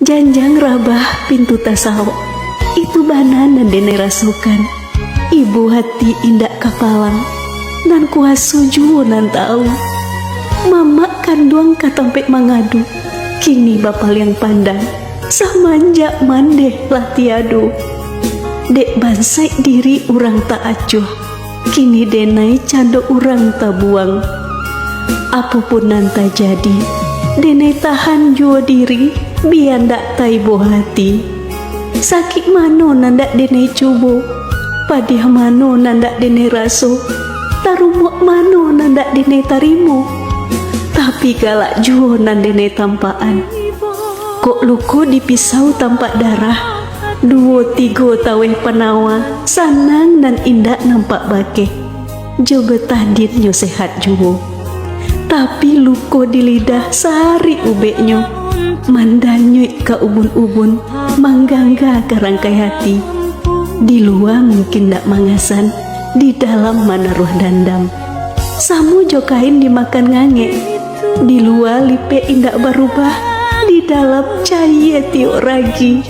Janjang rabah pintu tasau, itu banan dan dene rasukan. Ibu hati indak kapalang, nan kuasu juwo nan tahu. Mama kanduang katampek mangadu, kini bapal yang pandang, samanja mandeh lah tiadu. Dek bansai diri urang tak acuh, kini denai cando urang tak buang. Apapun nanta jadi, denai tahan juo diri, biar ndak taibo hati. Sakit mano nandak denai cubo, padiah mano nandak denai raso, tarumuk mano nandak denai tarimo. Tapi galak juo nan denai tampaan. Kok luko dipisau tampak darah, duo tigo taweh penawa, sanang dan indah nampak bake. Jo betah ditnyo sehat juo. Tapi luko di lidah sari ubeknyo, mandanyo ka ubun-ubun, manggangga ke rangkai hati. Di luar mungkin ndak mangasan, di dalam mana ruh dandam. Samu jokain dimakan ngange, di luar lipe indak berubah, di dalam cahaya tiok ragi.